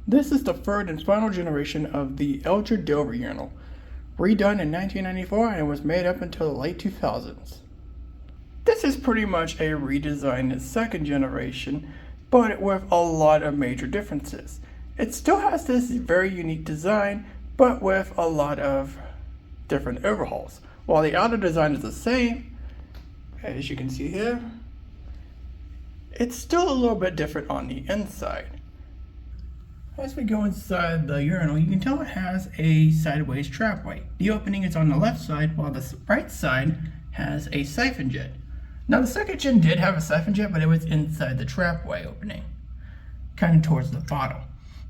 This is the third and final generation of the Eljer Dover urinal, redone in 1994 and it was made up until the late 2000s. This is pretty much a redesigned second generation, but with a lot of major differences. It still has this very unique design, but with a lot of different overhauls. While the outer design is the same, as you can see here, it's still a little bit different on the inside. As we go inside the urinal, you can tell it has a sideways trapway. The opening is on the left side, while the right side has a siphon jet. Now the second gen did have a siphon jet, but it was inside the trapway opening, kind of towards the bottom.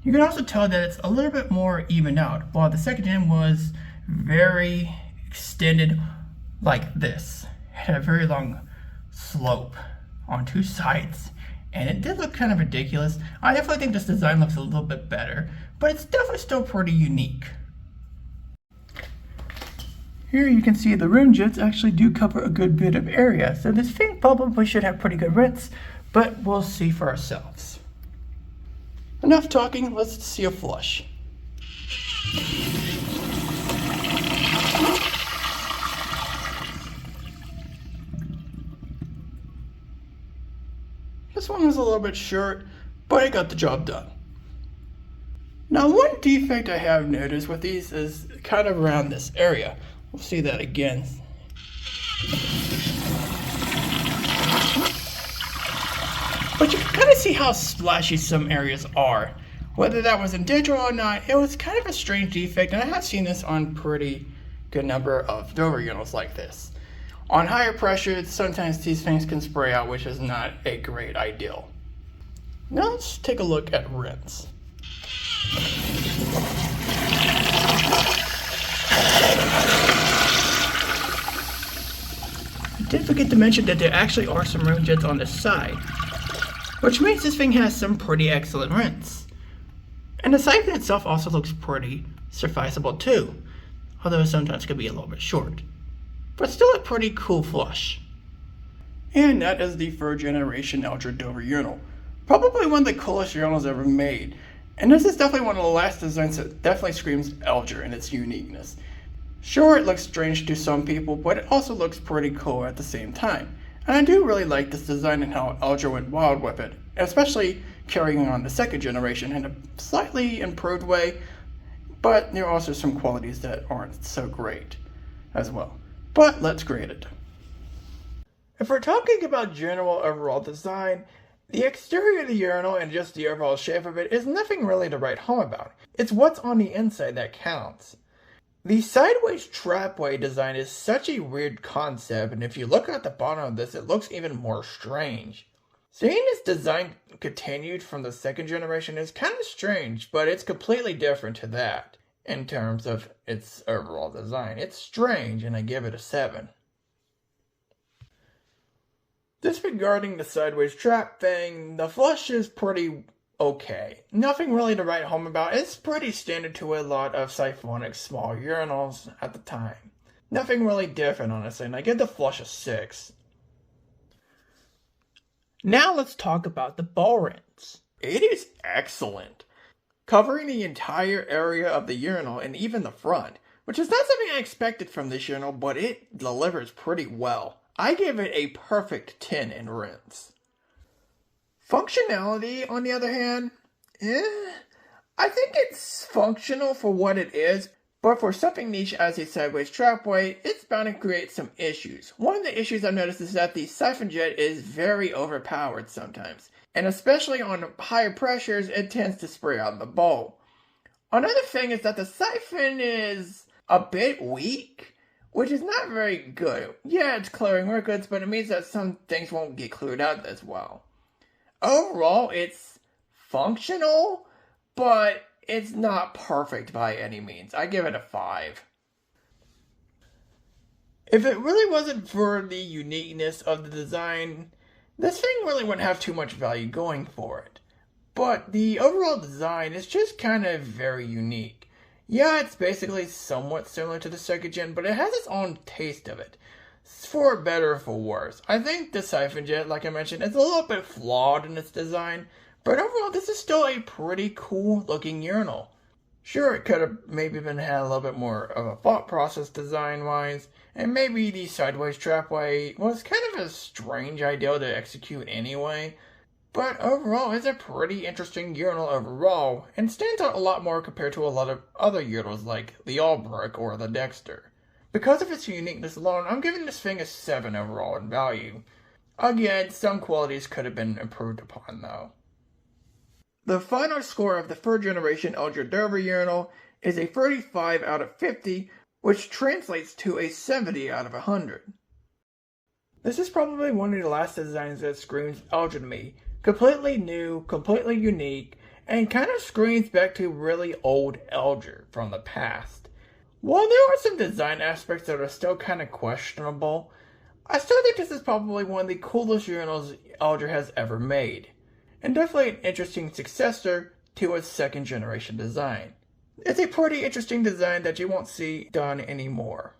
You can also tell that it's a little bit more evened out, while the second gen was very extended like this. It had a very long slope on two sides, and it did look kind of ridiculous. I definitely think this design looks a little bit better, but it's definitely still pretty unique. Here you can see the rim jets actually do cover a good bit of area, so this thing probably should have pretty good rinse, but we'll see for ourselves. Enough talking, let's see a flush. This one was a little bit short, but it got the job done. Now one defect I have noticed with these is kind of around this area. We'll see that again. But you can kind of see how splashy some areas are. Whether that was intentional or not, it was kind of a strange defect, and I have seen this on pretty good number of Dover urinals like this. On higher pressure, sometimes these things can spray out, which is not a great ideal. Now let's take a look at rinse. I did forget to mention that there actually are some rim jets on the side, which means this thing has some pretty excellent rinse. And the siphon itself also looks pretty serviceable too, although sometimes it could be a little bit short. But still a pretty cool flush. And that is the third generation Eljer Dover urinal. Probably one of the coolest urinals ever made. And this is definitely one of the last designs that definitely screams Eljer in its uniqueness. Sure, it looks strange to some people, but it also looks pretty cool at the same time. And I do really like this design and how Eljer went wild with it, especially carrying on the second generation in a slightly improved way, but there are also some qualities that aren't so great as well. But let's grade it. If we're talking about general overall design, the exterior of the urinal and just the overall shape of it is nothing really to write home about. It's what's on the inside that counts. The sideways trapway design is such a weird concept, and if you look at the bottom of this, it looks even more strange. Seeing this design continued from the second generation is kind of strange, but it's completely different to that. In terms of its overall design, it's strange, and I give it a 7. Disregarding the sideways trap thing, the flush is pretty okay. Nothing really to write home about. It's pretty standard to a lot of siphonic small urinals at the time. Nothing really different, honestly, and I give the flush a 6. Now let's talk about the ball rinse. It is excellent, covering the entire area of the urinal and even the front, which is not something I expected from this urinal, but it delivers pretty well. I give it a perfect 10 in rinse. Functionality, on the other hand, I think it's functional for what it is, but for something niche as a sideways trapway, it's bound to create some issues. One of the issues I've noticed is that the siphon jet is very overpowered sometimes, and especially on higher pressures, it tends to spray out the bowl. Another thing is that the siphon is a bit weak, which is not very good. Yeah, it's clearing records, but it means that some things won't get cleared out as well. Overall, it's functional, but it's not perfect by any means. I give it a 5. If it really wasn't for the uniqueness of the design, this thing really wouldn't have too much value going for it. But the overall design is just kind of very unique. Yeah, it's basically somewhat similar to the second gen, but it has its own taste of it. For better or for worse. I think the siphon jet, like I mentioned, is a little bit flawed in its design, But overall, this is still a pretty cool looking urinal. Sure, it could have maybe had a little bit more of a thought process design-wise, and maybe the sideways trapway was kind of a strange idea to execute anyway, but overall it's a pretty interesting urinal overall, and stands out a lot more compared to a lot of other urinals like the Albrook or the Dexter. Because of its uniqueness alone, I'm giving this thing a 7 overall in value. Again, some qualities could have been improved upon though. The final score of the 3rd generation Eljer Dover urinal is a 35 out of 50, which translates to a 70 out of 100. This is probably one of the last designs that screams Eljer to me. Completely new, completely unique, and kind of screams back to really old Eljer from the past. While there are some design aspects that are still kind of questionable, I still think this is probably one of the coolest urinals Eljer has ever made, and definitely an interesting successor to its 2nd generation design. It's a pretty interesting design that you won't see done anymore.